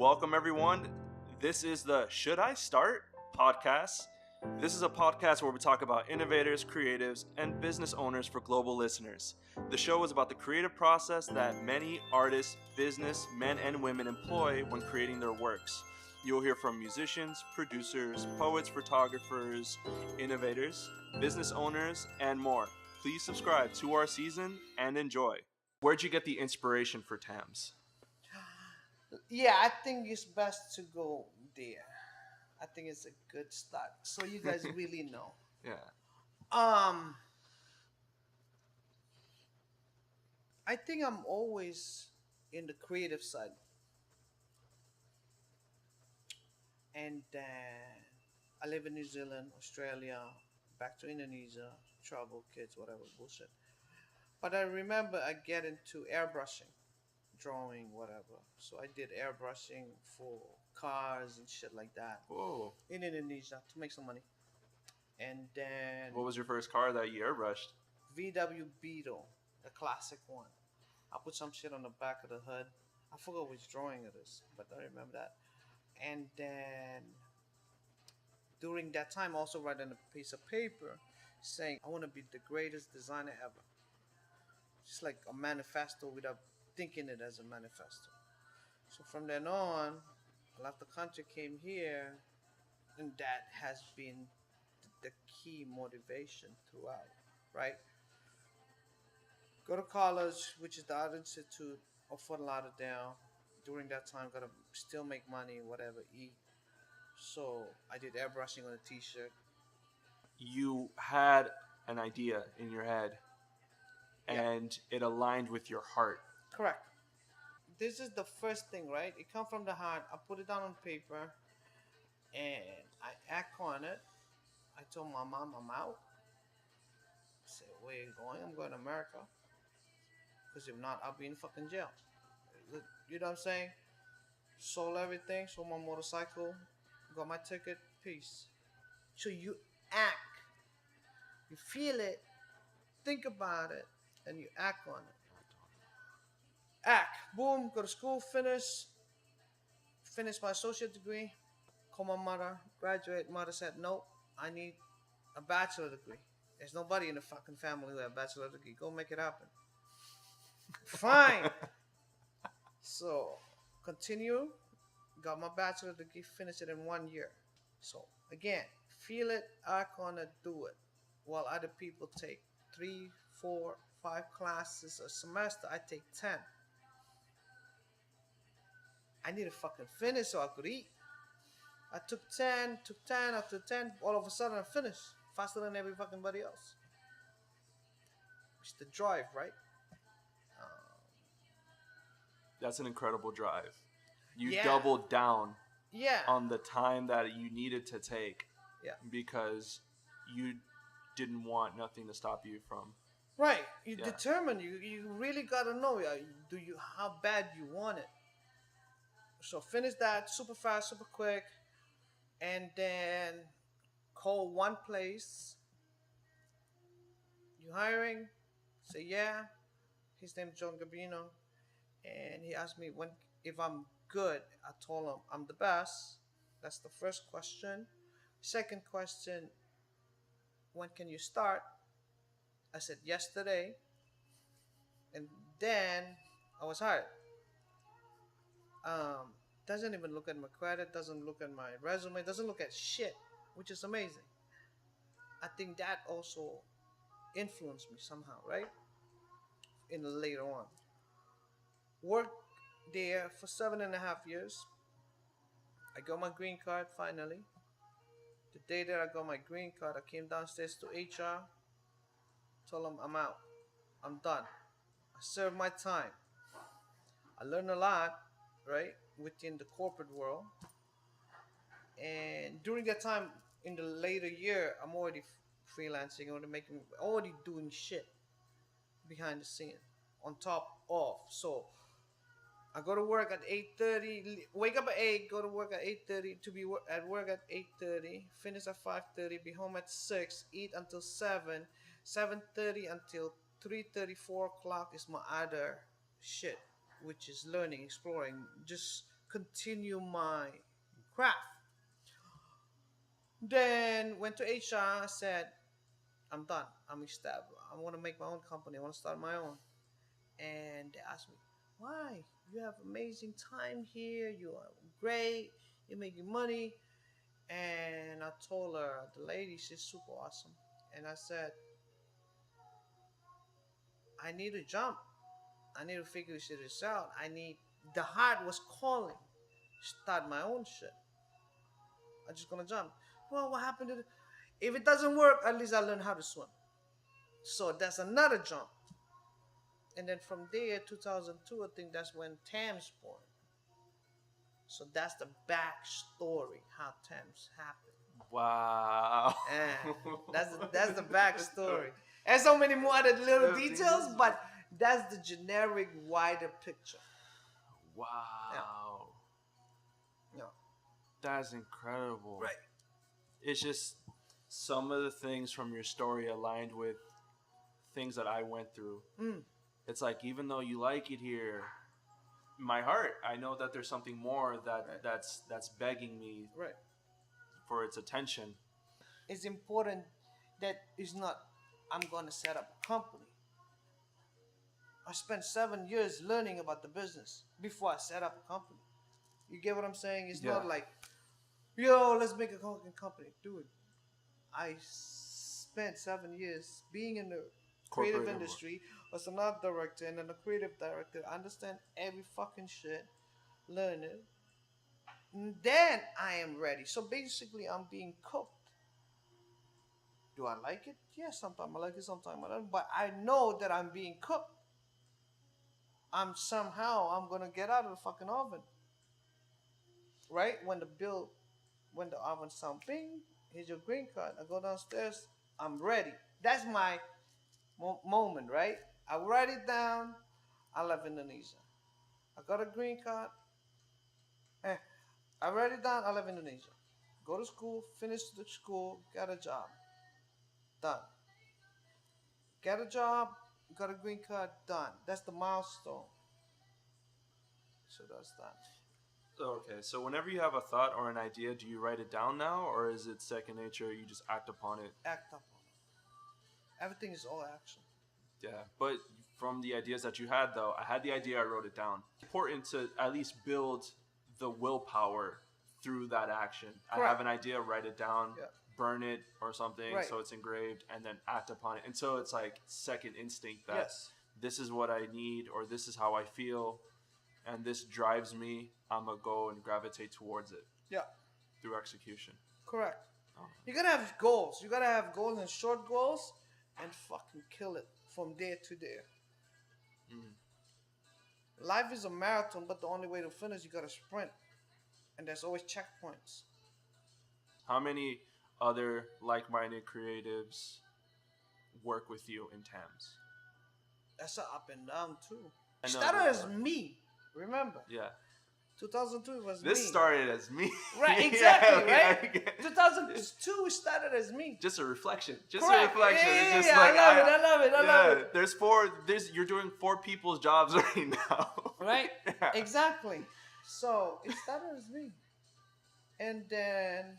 Welcome, everyone. This is the Should I Start podcast. This is a podcast where we talk about innovators, creatives, and business owners for global listeners. The show is about the creative process that many artists, business men and women employ when creating their works. You'll hear from musicians, producers, poets, photographers, innovators, business owners, and more. Please subscribe to our season and enjoy. Where'd you get the inspiration for TAMZ? Yeah, I think it's best to go there. I think it's a good start. So you guys really know. Yeah. I think I'm always in the creative side. And then I live in New Zealand, Australia, back to Indonesia, travel, kids, whatever bullshit. But I remember I get into airbrushing, drawing, whatever. So I did airbrushing for cars and shit like that Whoa. in Indonesia to make some money. And then What was your first car that you airbrushed? VW Beetle, the classic one. I put some shit on the back of the hood. I forgot which drawing it is, but I remember that. And then during that time, I also write on a piece of paper saying, I want to be the greatest designer ever. Just like a manifesto without thinking it as a manifesto. So from then on, I left the country, came here, and that has been the key motivation throughout, right? Go to college, which is the Art Institute of Fort Lauderdale. During that time, gotta still make money, whatever, eat. So I did airbrushing on a t-shirt. You had an idea in your head Yeah. and it aligned with your heart. Correct. This is the first thing, right? It comes from the heart. I put it down on paper and I act on it. I told my mom I'm out. I said, where you going? I'm going to America. Because if not, I'll be in fucking jail. You know what I'm saying? Sold everything, sold my motorcycle, got my ticket, peace. So you act. You feel it, think about it, and you act on it. Act. Boom, go to school, finish my associate degree, call my mother, graduate. Mother said, nope, I need a bachelor degree. There's nobody in the fucking family who have a bachelor degree. Go make it happen. Fine. So, continue. Got my bachelor degree, finished it in 1 year. So, again, feel it, act on it, do it. While other people take 3, 4, 5 classes a semester, I take 10. I need to fucking finish so I could eat. I took 10, after 10, all of a sudden I finished. Faster than every fucking body else. It's the drive, right? That's an incredible drive. You Yeah. doubled down Yeah. on the time that you needed to take. Yeah. Because you didn't want nothing to stop you from. Right. You Yeah. determine. You really gotta know. How bad you want it. So finish that super fast, super quick, and then call one place. You hiring? Say yeah. His name's John Gabino, and he asked me if I'm good. I told him I'm the best. That's the first question. Second question, when can you start? I said yesterday, and then I was hired. Doesn't even look at my credit, doesn't look at my resume, doesn't look at shit, which is amazing. I think that also influenced me somehow, right? In the later on. Worked there for 7.5 years. I got my green card finally. The day that I got my green card, I came downstairs to HR, told them I'm out. I'm done. I served my time. I learned a lot, right, within the corporate world. And during that time, in the later year, I'm already freelancing, already doing shit behind the scene, on top of. So I go to work at 8:30, wake up at 8, go to work at 8:30, to be at work at 8:30, finish at 5:30, be home at 6, eat until 7, 7:30 until 3:30, 4 o'clock is my other shit, which is learning, exploring, just continue my craft. Then went to HR, said, I'm done. I'm established. I want to make my own company. I want to start my own. And they asked me, why? You have amazing time here. You are great. You're making money. And I told her, the lady, she's super awesome. And I said, I need to jump. I need to figure this out. The heart was calling. Start my own shit. I'm just gonna jump. Well, what happened to if it doesn't work, at least I learn how to swim. So that's another jump. And then from there, 2002, I think that's when TAMZ born. So that's the backstory how TAMZ happened. Wow. And that's the backstory. And so many more other little details, but that's the generic wider picture. Wow. Yeah. That's incredible. Right. It's just some of the things from your story aligned with things that I went through. It's like, even though you like it here, my heart, I know that there's something more that's begging me for its attention. It's important that it's not, I'm going to set up a company. I spent 7 years learning about the business before I set up a company. You get what I'm saying? It's not like, yo, let's make a company. Dude, I spent 7 years being in the creative industry as an art director and then a creative director. I understand every fucking shit. Learn it. And then I am ready. So basically, I'm being cooked. Do I like it? Yeah, sometimes I like it, sometimes I don't. But I know that I'm being cooked. I'm gonna get out of the fucking oven. Right? When the oven sound bing, here's your green card. I go downstairs, I'm ready. That's my moment, right? I write it down, I left Indonesia. I got a green card. I write it down, I left Indonesia. Go to school, finish the school, get a job. Done. Get a job, got a green card, done. That's the milestone. So that's that. Okay, so whenever you have a thought or an idea, do you write it down now, or is it second nature, you just act upon it? Act upon it. Everything is all action. Yeah, but from the ideas that you had, though, I had the idea, I wrote it down. It's important to at least build the willpower through that action. Correct. I have an idea, write it down, burn it or something, so it's engraved, and then act upon it. And so it's like second instinct that this is what I need, or this is how I feel, and this drives me. I'm going to go and gravitate towards it. Yeah. Through execution. Correct. Oh. You got to have goals. You got to have goals and short goals and fucking kill it from there to there. Life is a marathon, but the only way to finish, you got to sprint. And there's always checkpoints. How many other like-minded creatives work with you in TAMZ? That's an up and down, too. It started as me. Remember? Yeah. 2002 was this me. Started as me. Right, exactly, right? 2002 started as me. Just a reflection. Just Correct. a reflection. Yeah, it's just like, I love it. You're doing 4 people's jobs right now. Right? Yeah. Exactly. So it started as me. And then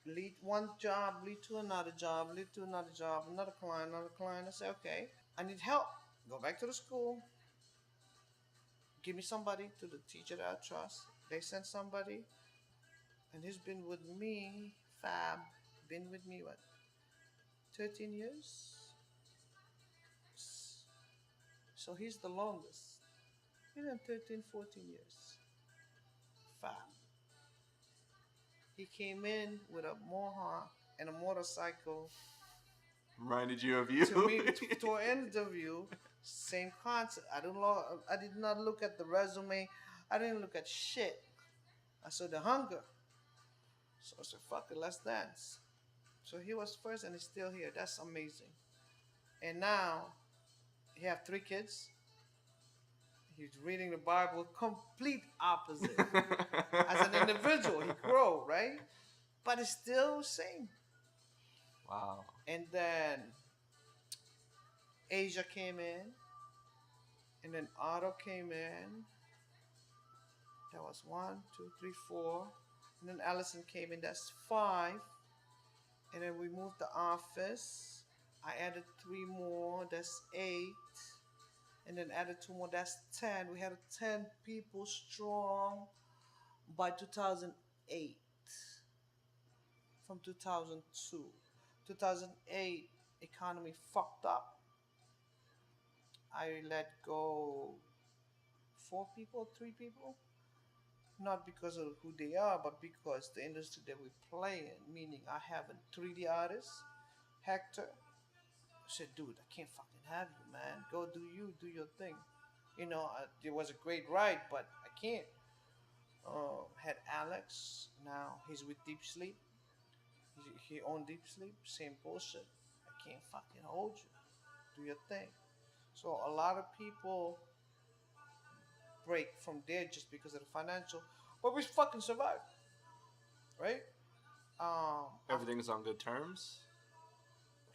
lead one job, lead to another job, lead to another job, another client. I say, okay, I need help. Go back to the school. Give me somebody to the teacher that I trust. They sent somebody, and he's been with me, Fab, been with me, 13 years? So he's the longest. He's been 13, 14 years. Fab. He came in with a mohawk and a motorcycle. Reminded you of you? to an interview. Same concept. I did not look at the resume. I didn't look at shit. I saw the hunger. So I said, fuck it, let's dance. So he was first and he's still here. That's amazing. And now he have 3 kids. He's reading the Bible, complete opposite. As an individual, he grow, right? But it's still the same. Wow. And then Asia came in, and then Otto came in. That was was 1, 2, 3, 4. And then Allison came in, that's 5. And then we moved the office. I added 3 more, that's 8. And then added 2 more, that's 10. We had 10 people strong by 2008. From 2002. 2008, economy fucked up. I let go 4 people, 3 people. Not because of who they are, but because the industry that we play in. Meaning, I have a 3D artist, Hector. I said, dude, I can't fucking have you, man. Go do your thing. It was a great ride, but I can't. Had Alex. Now he's with Deep Sleep. He owned Deep Sleep. Same bullshit. I can't fucking hold you. Do your thing. So a lot of people break from there just because of the financial, but we fucking survived, right? Everything's on good terms.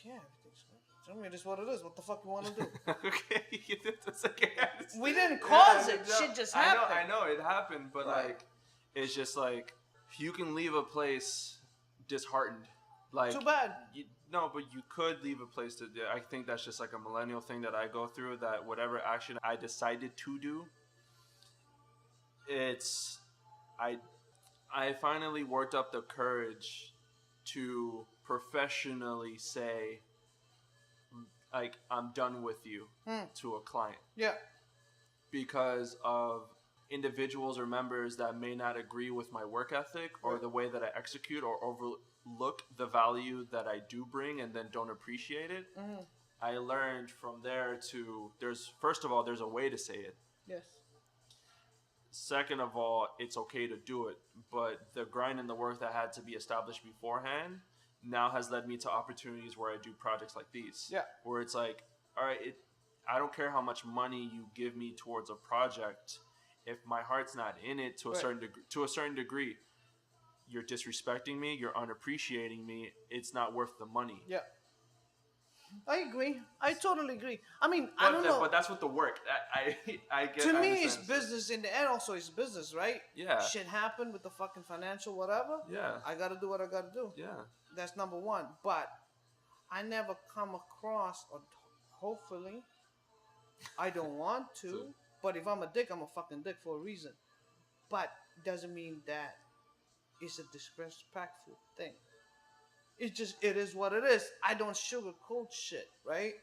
Yeah, everything's good. I mean, it's what it is. What the fuck you want to do? Okay, it's okay. We didn't cause it. No, Shit just happened. I know it happened, but Right. like, it's just like you can leave a place disheartened. Like, too bad. But you could leave a place to. I think that's just like a millennial thing that I go through. That whatever action I decided to do, I finally worked up the courage to professionally say, like, I'm done with you to a client. Yeah. Because of individuals or members that may not agree with my work ethic or the way that I execute or overlook the value that I do bring and then don't appreciate it. Mm-hmm. I learned from there first of all, there's a way to say it. Yes. Second of all, it's okay to do it. But the grind and the work that had to be established beforehand now has led me to opportunities where I do projects like these. Yeah. Where it's like, all right, I don't care how much money you give me towards a project. If my heart's not in it to a certain degree, you're disrespecting me, you're unappreciating me, it's not worth the money. Yeah. I agree. I totally agree. I mean, I don't know. But that's what the work. I get. To me, it's business. In the end, also, it's business, right? Yeah. Shit happened with the fucking financial whatever. Yeah. I got to do what I got to do. Yeah. That's number one. But I never come across, or hopefully, I don't want to. But if I'm a dick, I'm a fucking dick for a reason. But doesn't mean that it's a disrespectful thing. It is what it is. I don't sugarcoat shit, right?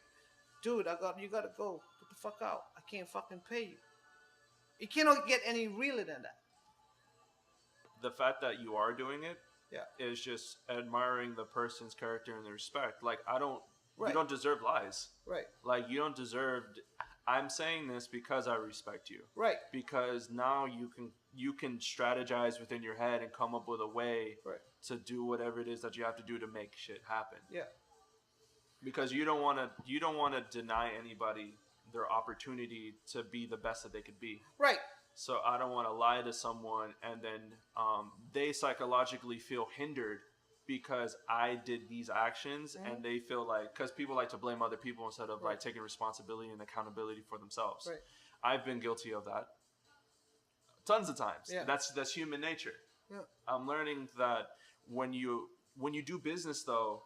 Dude, you gotta go. Get the fuck out. I can't fucking pay you. You cannot get any realer than that. The fact that you are doing it is Yeah. just admiring the person's character and the respect. Like, you Right. don't deserve lies. Right. Like, you don't deserve, I'm saying this because I respect you. Right. Because now you can strategize within your head and come up with a way Right. to do whatever it is that you have to do to make shit happen. Yeah. Because you don't want to deny anybody their opportunity to be the best that they could be. Right. So I don't want to lie to someone and then they psychologically feel hindered because I did these actions, and they feel like, because people like to blame other people instead of like taking responsibility and accountability for themselves. Right. I've been guilty of that tons of times. Yeah. That's human nature. Yeah. I'm learning that when you do business, though,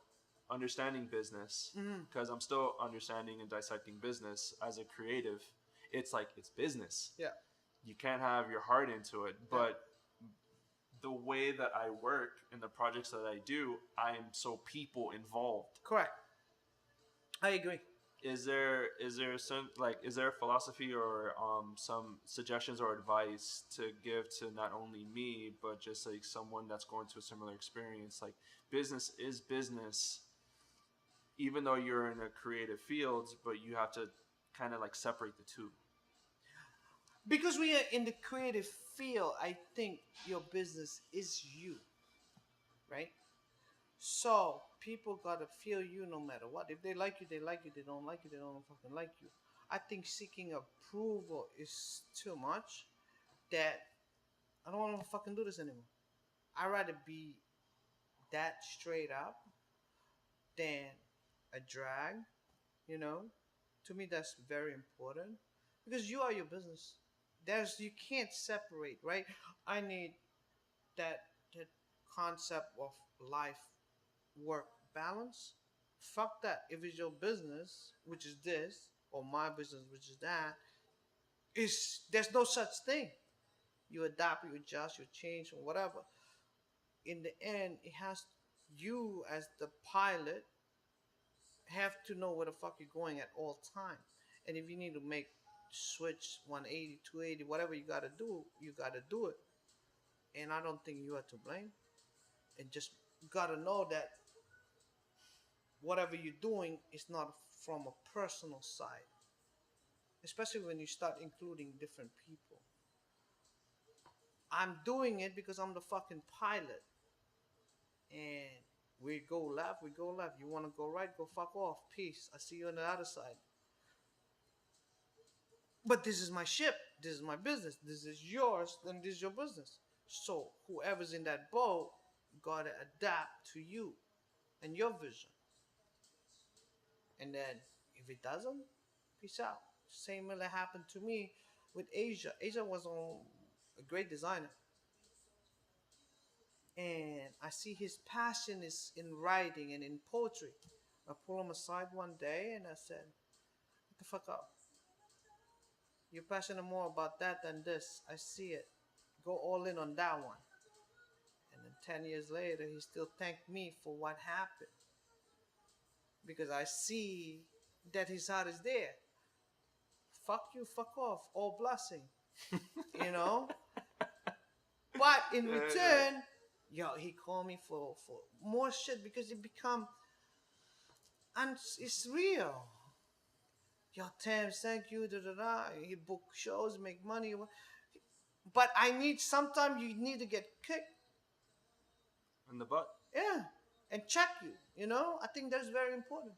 understanding business, because I'm still understanding and dissecting business as a creative, it's like, it's business. Yeah. You can't have your heart into it. But the way that I work and the projects that I do, I am so people involved. Correct. I agree. Is there a philosophy or some suggestions or advice to give to not only me, but just like someone that's going to a similar experience? Like, business is business, even though you're in a creative field, but you have to kind of like separate the two. Because we are in the creative field, I think your business is you, right? So people gotta feel you no matter what. If they like you, they like you. They don't like you, they don't fucking like you. I think seeking approval is too much. That I don't want to fucking do this anymore. I'd rather be that straight up than a drag. You know, to me that's very important because you are your business. You can't separate, right? I need that concept of life work balance. Fuck that. If it's your business, which is this, or my business, which is that, is there's no such thing. You adapt, you adjust, you change, or whatever. In the end, it has you as the pilot have to know where the fuck you're going at all time. And if you need to make switch 180, 280, whatever you gotta do it. And I don't think you are to blame. And just gotta know that whatever you're doing is not from a personal side, especially when you start including different people. I'm doing it because I'm the fucking pilot, and we go left, we go left. You want to go right, go fuck off. Peace. I see you on the other side. But this is my ship. This is my business. This is yours. Then this is your business. So whoever's in that boat gotta adapt to you and your vision. And then if it doesn't, peace out. Same really happened to me with Asia. Asia was a great designer. And I see his passion is in writing and in poetry. I pull him aside one day and I said, "What the fuck up? You're passionate more about that than this. I see it. Go all in on that one." And then 10 years later, he still thanked me for what happened because I see that his heart is there. Fuck you, fuck off, all blessing, you know? But in return, yo, he called me for more shit because it become, and it's real. Yo, Tams, thank you, da da da. He book shows, make money. But I need, sometimes you need to get kicked. In the butt. Yeah. And check you, you know? I think that's very important.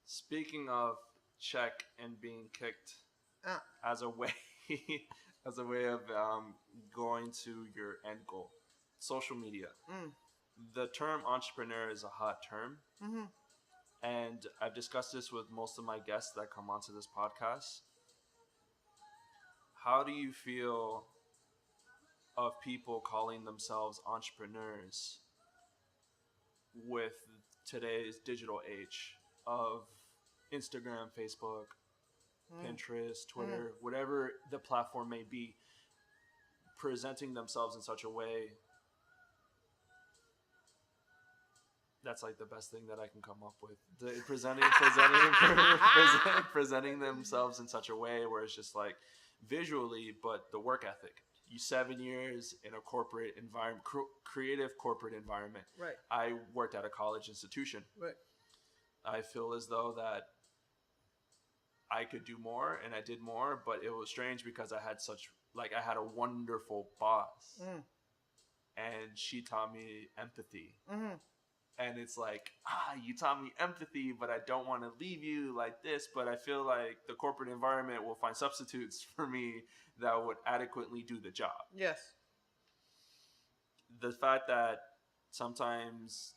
Speaking of check and being kicked as a way as a way of going to your end goal, social media. The term entrepreneur is a hot term. Mm-hmm. And I've discussed this with most of my guests that come onto this podcast. How do you feel of people calling themselves entrepreneurs with today's digital age of Instagram, Facebook, Pinterest, Twitter, whatever the platform may be, presenting themselves in such a way that's like the best thing that I can come up with. Presenting themselves in such a way where it's just like visually, but the work ethic. You 7 years in a corporate environment, creative corporate environment. Right. I worked at a college institution. Right. I feel as though that I could do more, and I did more, but it was strange because I had a wonderful boss, and she taught me empathy. Mm-hmm. And it's like, you taught me empathy, but I don't want to leave you like this. But I feel like the corporate environment will find substitutes for me that would adequately do the job. Yes. The fact that sometimes,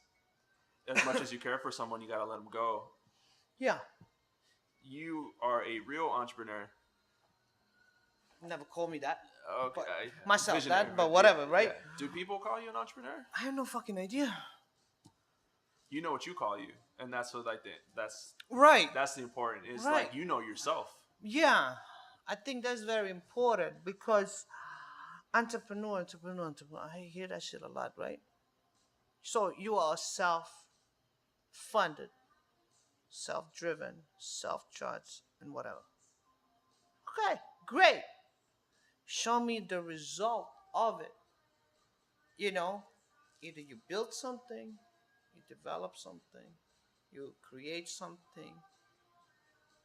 as much as you care for someone, you got to let them go. Yeah. You are a real entrepreneur. Never call me that. Okay. Myself Visionary, that, but whatever, right? Yeah. Do people call you an entrepreneur? I have no fucking idea. You know what you call you, and that's what that's right. That's the important. Is right. Like you know yourself. Yeah, I think that's very important because entrepreneur. I hear that shit a lot, right? So you are self-funded, self-driven, self-charged, and whatever. Okay, great. Show me the result of it. You know, either you build something, you develop something, you create something.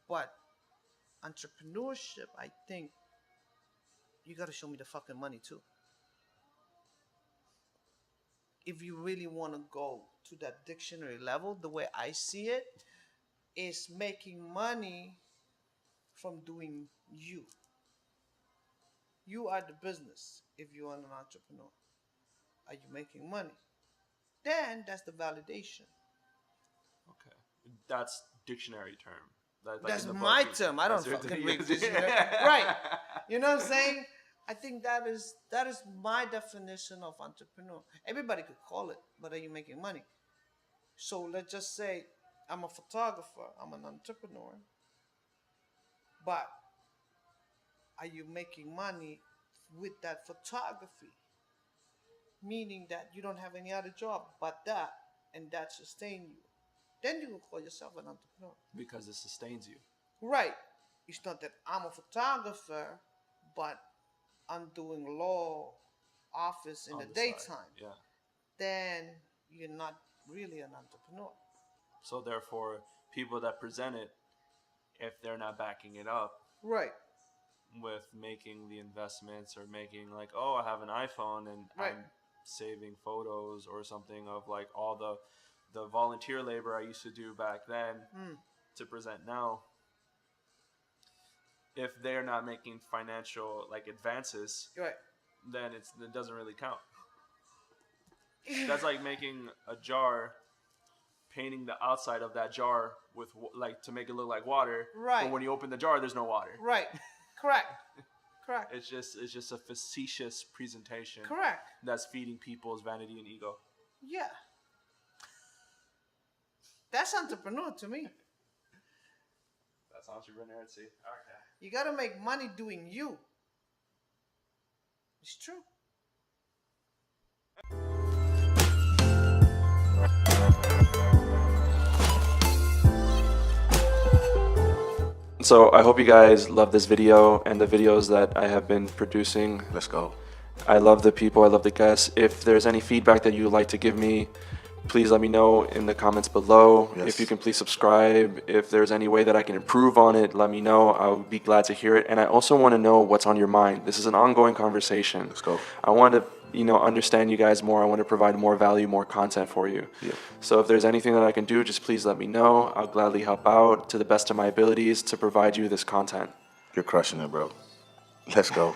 But entrepreneurship, I think, you gotta show me the fucking money too. If you really want to go to that dictionary level, the way I see it, is making money from doing you. You are the business if you are an entrepreneur. Are you making money? Then that's the validation. Okay. That's dictionary term. That's my term. I don't fucking read dictionary. Right. You know what I'm saying? I think that is my definition of entrepreneur. Everybody could call it, but are you making money? So let's just say I'm a photographer, I'm an entrepreneur, but are you making money with that photography? Meaning that you don't have any other job but that, and that sustain you. Then you will call yourself an entrepreneur. Because it sustains you. Right. It's not that I'm a photographer, but I'm doing law office in On the the daytime. side, yeah. Then you're not really an entrepreneur. So therefore, people that present it, if they're not backing it up Right. with making the investments or making like, oh, I have an iPhone and Right. I'm saving photos or something of like all the volunteer labor I used to do back then to present now. If they're not making financial like advances, Right. then it doesn't really count. That's like making a jar, painting the outside of that jar with like to make it look like water. Right. But when you open the jar, there's no water. Right. Correct. Correct. It's just a facetious presentation. Correct. That's feeding people's vanity and ego. Yeah. That's entrepreneur to me. That's entrepreneurship. Okay. You gotta make money doing you. It's true. So I hope you guys love this video and the videos that I have been producing. Let's go. I love the people, I love the guests. If there's any feedback that you would like to give me, please let me know in the comments below. Yes. If you can please subscribe. If there's any way that I can improve on it, let me know. I would be glad to hear it. And I also want to know what's on your mind. This is an ongoing conversation. Let's go. I want to, understand you guys more. I want to provide more value, more content for you. Yeah. So if there's anything that I can do, just please let me know. I'll gladly help out to the best of my abilities to provide you this content. You're crushing it, bro. Let's go.